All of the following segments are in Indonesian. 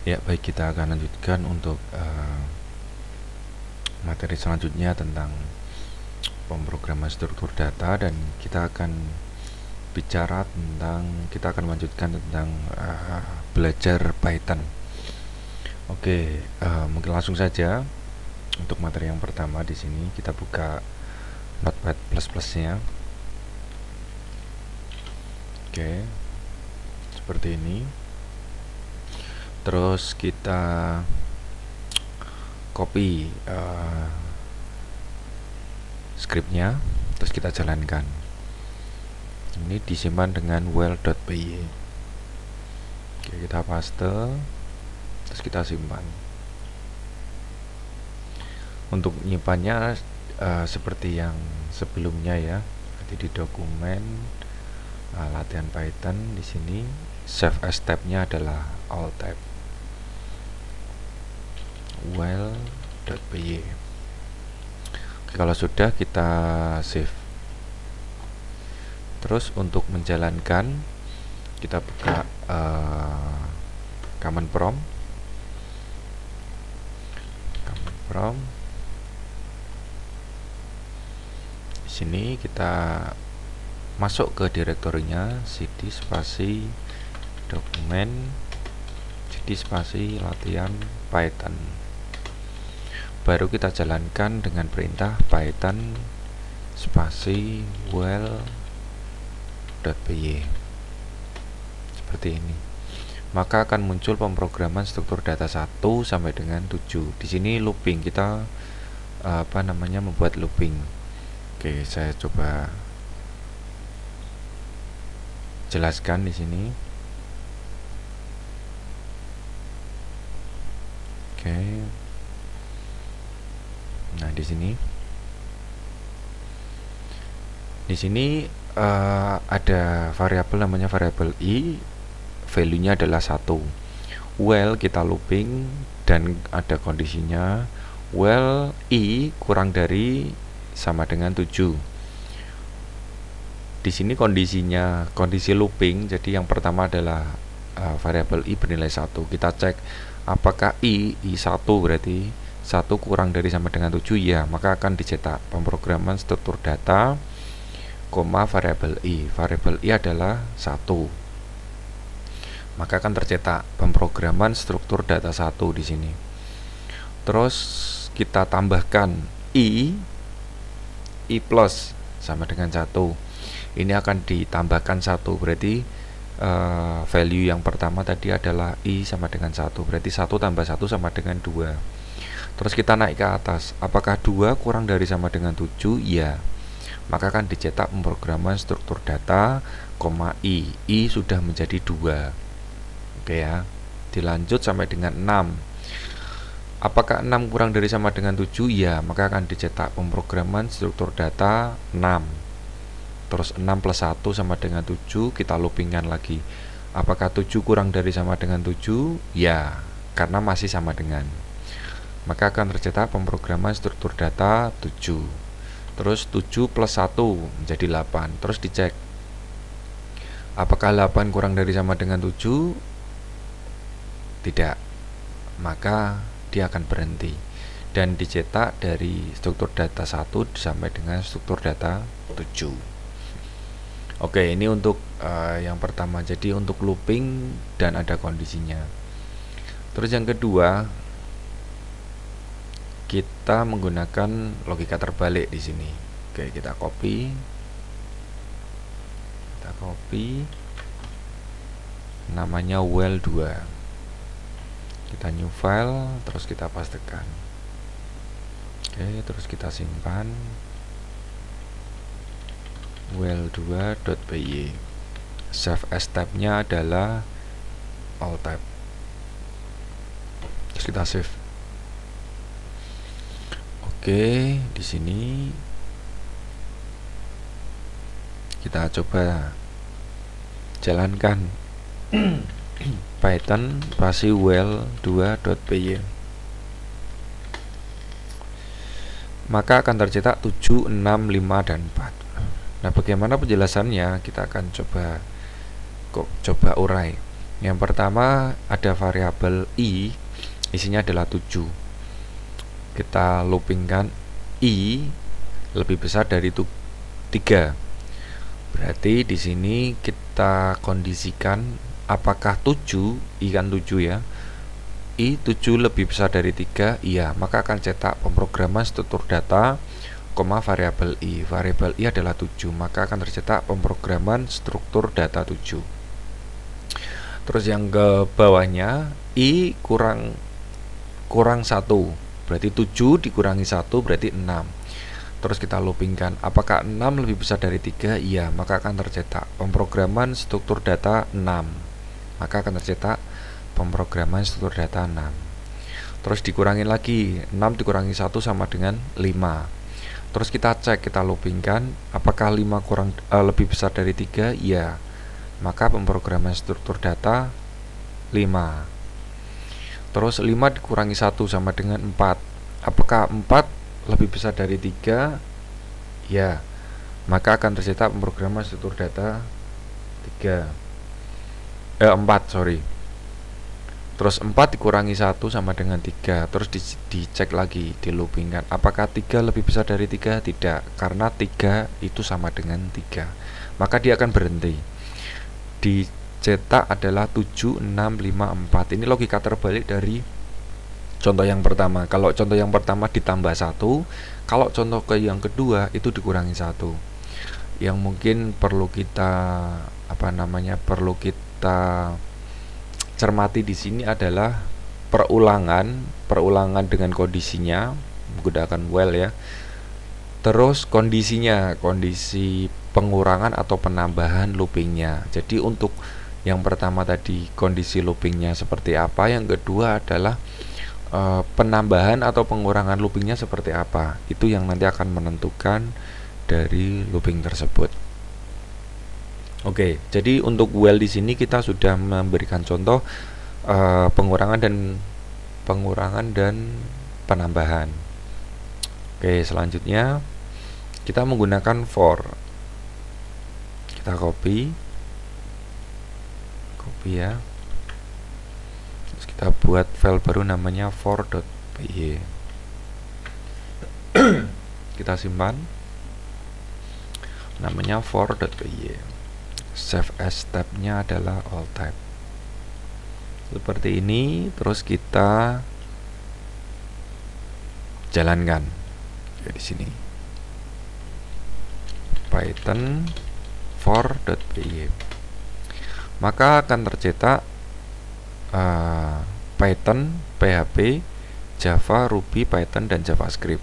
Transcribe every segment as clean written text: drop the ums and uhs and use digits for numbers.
Ya, baik, kita akan lanjutkan untuk materi selanjutnya tentang pemrograman struktur data, dan kita akan kita akan lanjutkan tentang belajar Python. Oke, mungkin langsung saja untuk materi yang pertama. Di sini kita buka Notepad++-nya. Oke, seperti ini. Terus kita copy scriptnya, terus kita jalankan. Ini disimpan dengan well.py. Oke, kita paste, terus kita simpan. Untuk nyimpannya seperti yang sebelumnya ya, nanti di dokumen latihan Python. Di sini save as tab-nya adalah all tab well.py. Oke, kalau sudah kita save. Terus untuk menjalankan kita buka command prompt. Di sini kita masuk ke direktorinya cd spasi dokumen cd spasi latihan Python. Baru kita jalankan dengan perintah Python spasi well.py seperti ini. Maka akan muncul pemrograman struktur data 1 sampai dengan 7. Di sini looping, kita membuat looping. Oke, saya coba jelaskan di sini. Oke. Nah, di sini ada variabel namanya variabel i, value-nya adalah 1. Well, kita looping dan ada kondisinya well i kurang dari sama dengan 7. Di sini kondisinya kondisi looping, jadi yang pertama adalah variabel i bernilai 1. Kita cek apakah i 1 berarti 1 kurang dari sama dengan 7, ya, maka akan dicetak pemrograman struktur data, variabel i. Variabel i adalah 1. Maka akan tercetak pemrograman struktur data 1 di sini. Terus kita tambahkan i plus sama dengan 1. Ini akan ditambahkan 1, berarti value yang pertama tadi adalah i sama dengan 1, berarti 1 tambah 1 sama dengan 2. Terus kita naik ke atas, apakah 2 kurang dari sama dengan 7? Ya, maka akan dicetak pemrograman struktur data, i sudah menjadi 2. Oke ya, dilanjut sampai dengan 6. Apakah 6 kurang dari sama dengan 7? Ya, maka akan dicetak pemrograman struktur data 6. Terus 6 plus 1 sama dengan 7, kita loopingkan lagi. Apakah 7 kurang dari sama dengan 7? Ya, karena masih sama dengan. Maka akan tercetak pemrograman struktur data 7. Terus 7 plus 1 menjadi 8. Terus dicek, apakah 8 kurang dari sama dengan 7? Tidak, maka dia akan berhenti dan dicetak dari struktur data 1 sampai dengan struktur data 7. Oke, ini untuk yang pertama, jadi untuk looping dan ada kondisinya. Terus yang kedua, kita menggunakan logika terbalik di sini. Oke, kita copy namanya well2. Kita new file, terus kita pastekan. Oke, terus kita simpan well2.py. Save as tab-nya adalah all tab. Terus kita save. Oke, di sini kita coba jalankan Python spasi well2.py. Maka akan tercetak 7, 6, 5, dan 4. Nah, bagaimana penjelasannya? Kita akan coba urai. Yang pertama ada variabel i, isinya adalah 7. Kita loopingkan i lebih besar dari 3. Berarti di sini kita kondisikan apakah 7, i kan 7 ya. I 7 lebih besar dari 3, iya, maka akan cetak pemrograman struktur data, variabel i. Variabel i adalah 7, maka akan tercetak pemrograman struktur data 7. Terus yang ke bawahnya i kurang 1, berarti 7 dikurangi 1 berarti 6. Terus kita loopingkan apakah 6 lebih besar dari 3, iya, maka akan tercetak pemrograman struktur data 6. Maka akan tercetak pemrograman struktur data 6. Terus dikurangi lagi, 6 dikurangi 1 sama dengan 5. Terus kita cek, kita loopingkan apakah 5 lebih besar dari 3, iya, maka pemrograman struktur data 5. Terus 5 dikurangi 1 sama dengan 4. Apakah 4 lebih besar dari 3, ya, maka akan tercetak pemrograman struktur data 4, sorry. Terus 4 dikurangi 1 sama dengan 3. Terus dicek lagi, diloopingkan apakah 3 lebih besar dari 3, tidak, karena 3 itu sama dengan 3, maka dia akan berhenti. Dicetak adalah 7, 6, 5, 4. Ini logika terbalik dari contoh yang pertama. Kalau contoh yang pertama ditambah 1, kalau contoh yang kedua itu dikurangi 1. Yang mungkin perlu kita perlu kita cermati di sini adalah perulangan dengan kondisinya menggunakan while ya. Terus kondisi pengurangan atau penambahan loopingnya. Jadi untuk yang pertama tadi kondisi loopingnya seperti apa, yang kedua adalah penambahan atau pengurangan loopingnya seperti apa. Itu yang nanti akan menentukan dari looping tersebut. Oke, jadi untuk while di sini kita sudah memberikan contoh pengurangan dan penambahan. Oke, selanjutnya kita menggunakan for. Kita copy ya. Terus kita buat file baru namanya for.py. Kita simpan. Namanya for.py. Save as tab-nya adalah all type. Seperti ini, terus kita jalankan. Ya, di sini. Python for.py. Maka akan tercetak Python, PHP, Java, Ruby, Python dan JavaScript.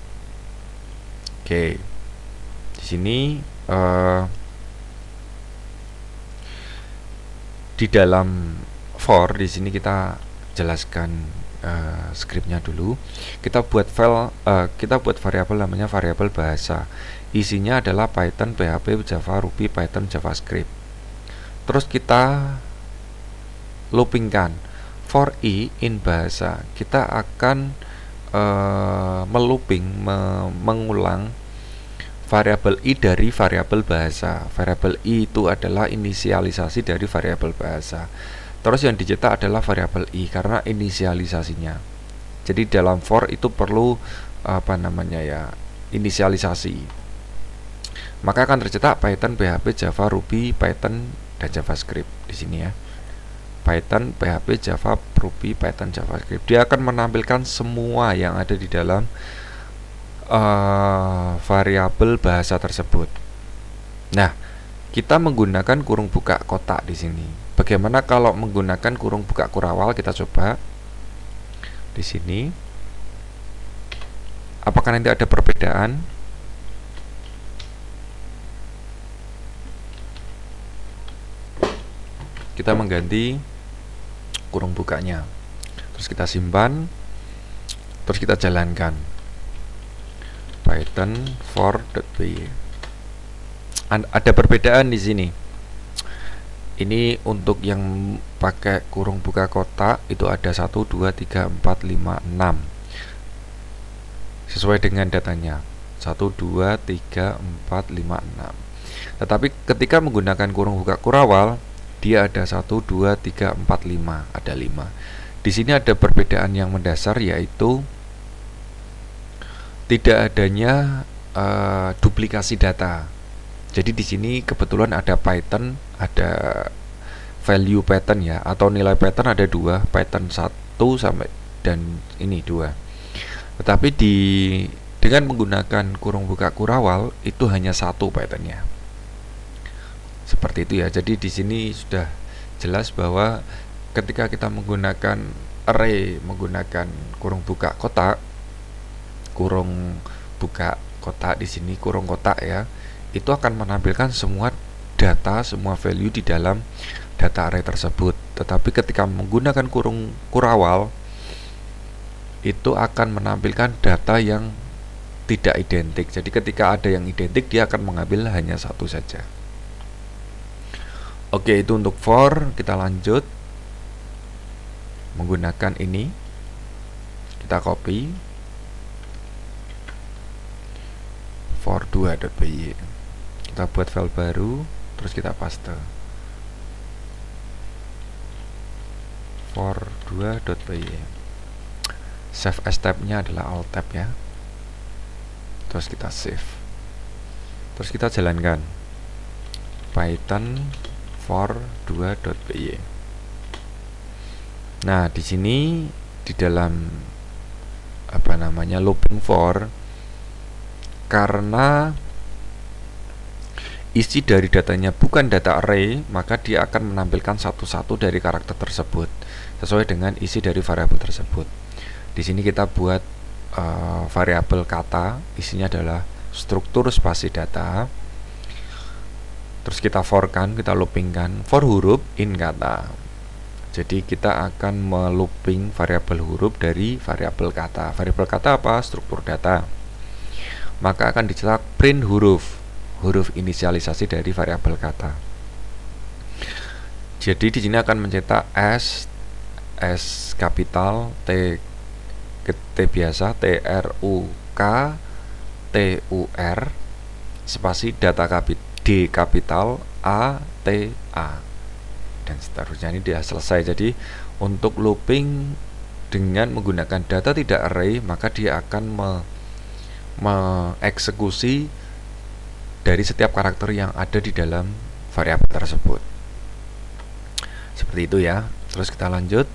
Oke. Di sini di dalam for di sini kita jelaskan scriptnya dulu. Kita buat variabel namanya variabel bahasa. Isinya adalah Python, PHP, Java, Ruby, Python, JavaScript. Terus kita loopingkan for i in bahasa. Kita akan mengulang variabel i dari variabel bahasa. Variabel i itu adalah inisialisasi dari variabel bahasa. Terus yang dicetak adalah variabel i karena inisialisasinya. Jadi dalam for itu perlu inisialisasi. Maka akan tercetak Python, PHP, Java, Ruby, Python dan JavaScript di sini ya. Python, PHP, Java, Ruby, Python, JavaScript. Dia akan menampilkan semua yang ada di dalam variabel bahasa tersebut. Nah, kita menggunakan kurung buka kotak di sini. Bagaimana kalau menggunakan kurung buka kurawal? Kita coba di sini. Apakah nanti ada perbedaan? Kita mengganti kurung bukanya. Terus kita simpan. Terus kita jalankan. Python for.py. Ada perbedaan di sini. Ini untuk yang pakai kurung buka kotak itu ada 1, 2, 3, 4, 5, 6 sesuai dengan datanya 1, 2, 3, 4, 5, 6. Tetapi ketika menggunakan kurung buka kurawal dia ada 1, 2, 3, 4, 5, ada 5. Di sini ada perbedaan yang mendasar, yaitu tidak adanya duplikasi data. Jadi di sini kebetulan ada pattern, ada value pattern ya, atau nilai pattern ada dua, pattern 1 sampai dan ini 2. Tetapi dengan menggunakan kurung buka kurawal itu hanya 1 patternnya. Seperti itu ya. Jadi di sini sudah jelas bahwa ketika kita menggunakan array, menggunakan kurung buka kotak, di sini kurung kotak ya, itu akan menampilkan semua data, semua value di dalam data array tersebut. Tetapi ketika menggunakan kurung kurawal, itu akan menampilkan data yang tidak identik. Jadi ketika ada yang identik, dia akan mengambil hanya 1 saja. Oke, itu untuk for. Kita lanjut menggunakan ini. Kita copy for2.py. Kita buat file baru, terus kita paste for2.py. Save as tab-nya adalah alt tab ya. Terus kita save. Terus kita jalankan Python for2.py. Nah, di sini di dalam looping for, karena isi dari datanya bukan data array, maka dia akan menampilkan satu-satu dari karakter tersebut sesuai dengan isi dari variabel tersebut. Di sini kita buat variabel kata, isinya adalah struktur spasi data. Terus kita for-kan, kita loopingkan for huruf in kata. Jadi kita akan melooping variabel huruf dari variabel kata. Variabel kata apa? Struktur data. Maka akan dicetak print huruf inisialisasi dari variabel kata. Jadi di sini akan mencetak S kapital, T biasa, TRUK, TUR, spasi data D kapital, ATA, dan seterusnya. Ini dia selesai. Jadi untuk looping dengan menggunakan data tidak array, maka dia akan mengeksekusi dari setiap karakter yang ada di dalam variabel tersebut. Seperti itu ya. Terus kita lanjut.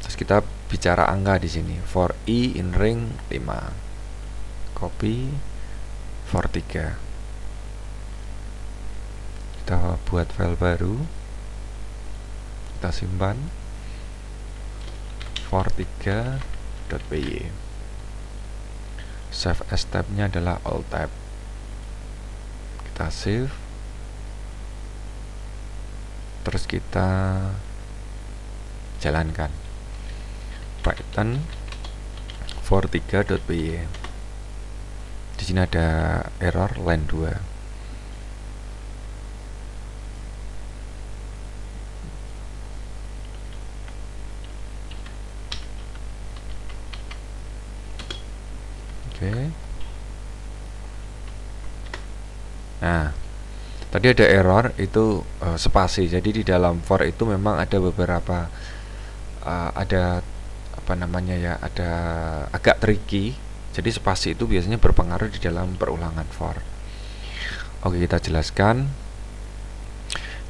Terus kita bicara angka di sini. For i in ring 5. Copy for 3. Kita buat file baru. Kita simpan for3.py. Save as tab-nya adalah alt tab. Kita save. Terus kita jalankan Python for3.py. Di sini ada error line 2. Oke. Nah, tadi ada error itu spasi. Jadi di dalam for itu memang ada beberapa ada ada agak tricky. Jadi spasi itu biasanya berpengaruh di dalam perulangan for. Oke, kita jelaskan.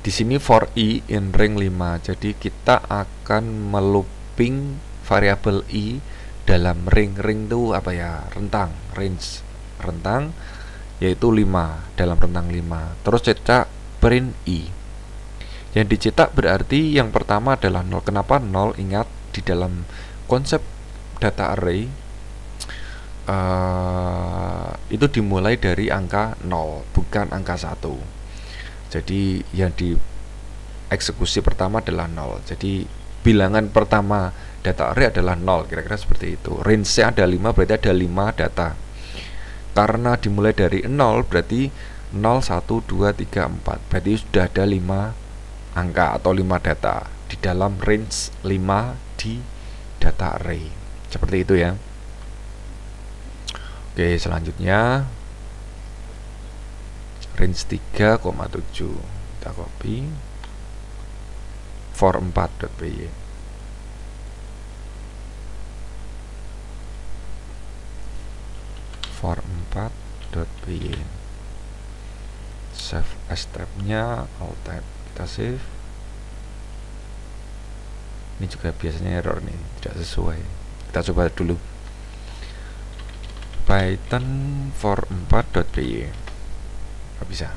Di sini for i in ring 5. Jadi kita akan melooping variabel i dalam ring itu rentang, range rentang, yaitu 5, dalam rentang 5. Terus cetak print i. Yang dicetak berarti yang pertama adalah 0. Kenapa 0? Ingat di dalam konsep data array itu dimulai dari angka 0, bukan angka 1. Jadi yang dieksekusi pertama adalah 0. Jadi bilangan pertama data array adalah 0, kira-kira seperti itu. Range-nya ada 5, berarti ada 5 data. Karena dimulai dari 0, berarti 0, 1, 2, 3, 4. Berarti sudah ada 5 angka atau 5 data di dalam range 5 di data array. Seperti itu ya. Oke, selanjutnya range 3,7. Kita copy. for4.py. for4.py. Save as tab-nya, alt tab, kita save. Ini juga biasanya error nih, tidak sesuai. Kita coba dulu. Python for4.py. Nggak bisa.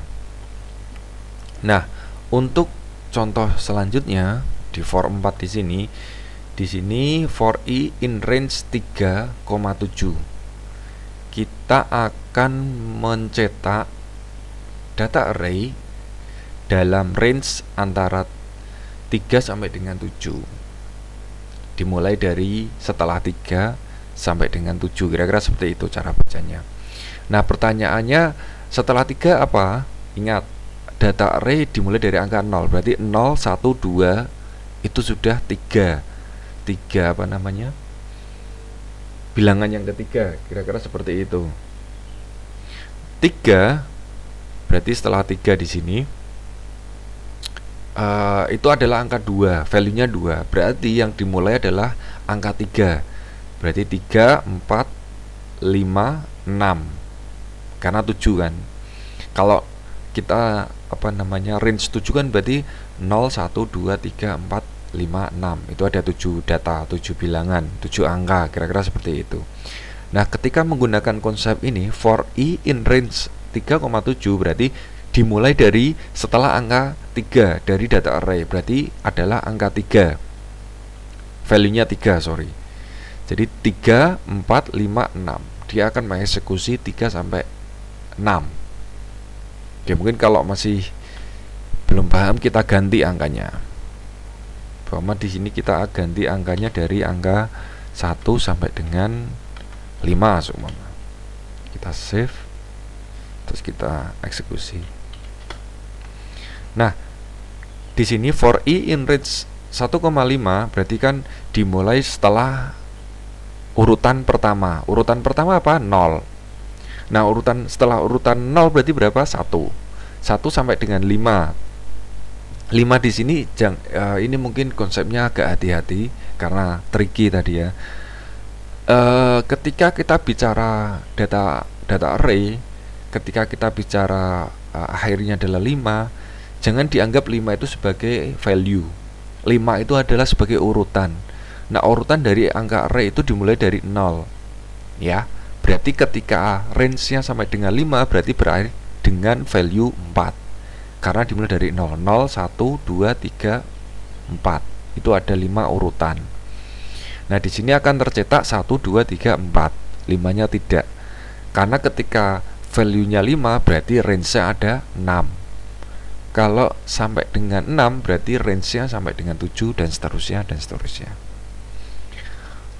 Nah, untuk contoh selanjutnya di for4 di sini for i in range 3,7. Kita akan mencetak data array dalam range antara 3 sampai dengan 7. Dimulai dari setelah 3 sampai dengan 7. Kira-kira seperti itu cara bacanya. Nah, pertanyaannya setelah 3 apa? Ingat, data array dimulai dari angka 0. Berarti 0, 1, 2 itu sudah 3 apa namanya? Bilangan yang ketiga, kira-kira seperti itu. 3 berarti setelah 3 di sini itu adalah angka 2, value-nya 2. Berarti yang dimulai adalah angka 3. Berarti 3, 4, 5, 6. Karena 7 kan. Kalau kita range 7 kan berarti 0, 1, 2, 3, 4, 5, 6. Itu ada 7 data, 7 bilangan, 7 angka, kira-kira seperti itu. Nah, ketika menggunakan konsep ini, for i in range 3,7 berarti dimulai dari setelah angka 3 dari data array. Berarti adalah angka 3. Value-nya 3, sorry. Jadi 3, 4, 5, 6. Dia akan mengeksekusi 3 sampai 6. Oke, mungkin kalau masih belum paham kita ganti angkanya. Bahwa di sini kita ganti angkanya dari angka 1 sampai dengan 5 seumpama. Kita save, terus kita eksekusi. Nah, di sini for i in range 1,5 berarti kan dimulai setelah urutan pertama. Urutan pertama apa? 0. Nah, setelah urutan 0 berarti berapa? 1. 1 sampai dengan 5. 5 di sini ini mungkin konsepnya agak hati-hati karena tricky tadi ya. Ketika kita bicara data array, ketika kita bicara akhirnya adalah 5, jangan dianggap 5 itu sebagai value. 5 itu adalah sebagai urutan. Nah, urutan dari angka array itu dimulai dari 0. Ya, berarti ketika range-nya sampai dengan 5 berarti berakhir dengan value 4. Karena dimulai dari 0, 0, 1, 2, 3, 4. Itu ada 5 urutan. Nah, di sini akan tercetak 1, 2, 3, 4. 5-nya tidak. Karena ketika value-nya 5 berarti range-nya ada 6. Kalau sampai dengan 6 berarti range-nya sampai dengan 7 dan seterusnya dan seterusnya.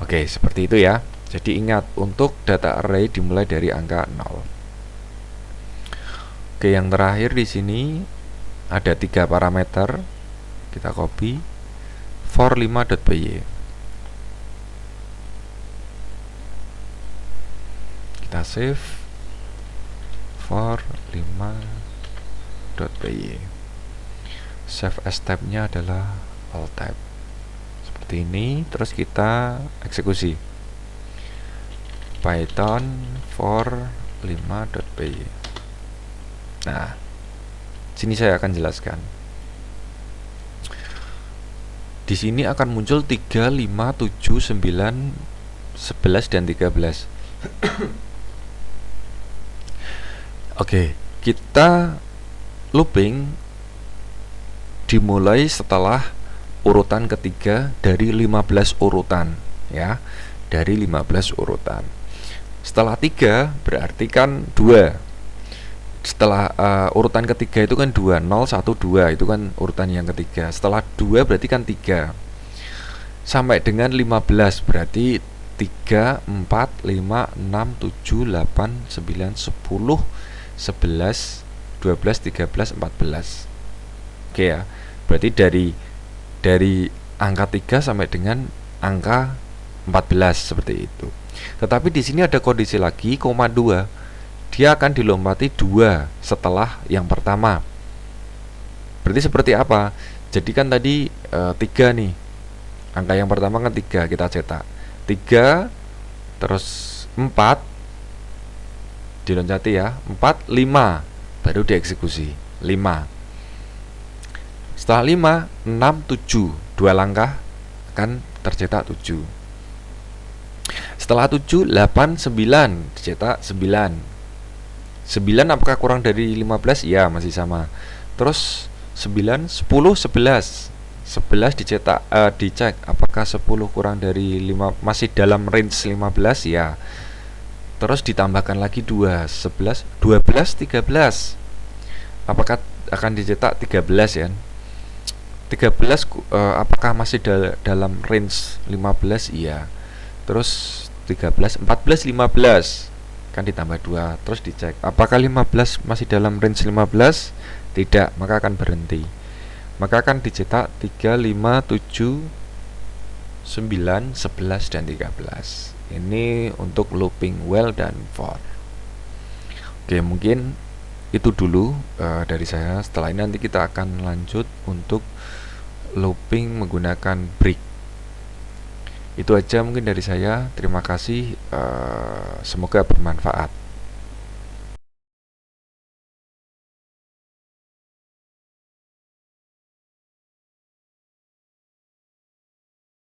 Oke, seperti itu ya. Jadi ingat, untuk data array dimulai dari angka 0. Oke, yang terakhir di sini ada 3 parameter. Kita copy for5.py. Kita save for5.py. Save as tab-nya adalah alt tab. Seperti ini, terus kita eksekusi. Python for5.py. Nah, sini saya akan jelaskan. Di sini akan muncul 3, 5, 7, 9, 11 dan 13. Oke, kita looping dimulai setelah urutan ketiga dari 15 urutan ya. Dari 15 urutan. Setelah 3 berarti kan 2. Setelah urutan ketiga itu kan 2, 0, 1, 2 itu kan urutan yang ketiga. Setelah 2 berarti kan 3. Sampai dengan 15 berarti 3, 4, 5, 6, 7, 8, 9, 10, 11, 12, 13, 14. Oke ya. Berarti dari angka 3 sampai dengan angka 14 seperti itu. Tetapi di sini ada kondisi lagi, koma 2. Dia akan dilompati 2 setelah yang pertama. Berarti seperti apa? Jadi kan tadi 3 nih. Angka yang pertama kan 3 kita cetak. 3 terus 4 diloncati ya. 4 5 baru dieksekusi. 5. Setelah 5 6 7. 2 langkah akan tercetak 7. Setelah 7 8 9 dicetak 9. 9 apakah kurang dari 15? Ya, masih sama. Terus 9 10 11. 11 dicetak dicek apakah 10 kurang dari 5, masih dalam range 15? Ya. Terus ditambahkan lagi 2, 11 12 13. Apakah akan dicetak 13 ya? 13 apakah masih dalam range 15? Iya. Terus 13 14 15 kan ditambah 2, terus dicek apakah 15 masih dalam range 15? Tidak, maka akan berhenti. Maka akan dicetak 3 5 7 9 11 dan 13. Ini untuk looping well dan for. Oke, mungkin itu dulu dari saya. Setelah ini nanti kita akan lanjut untuk looping menggunakan break. Itu aja mungkin dari saya. Terima kasih, semoga bermanfaat.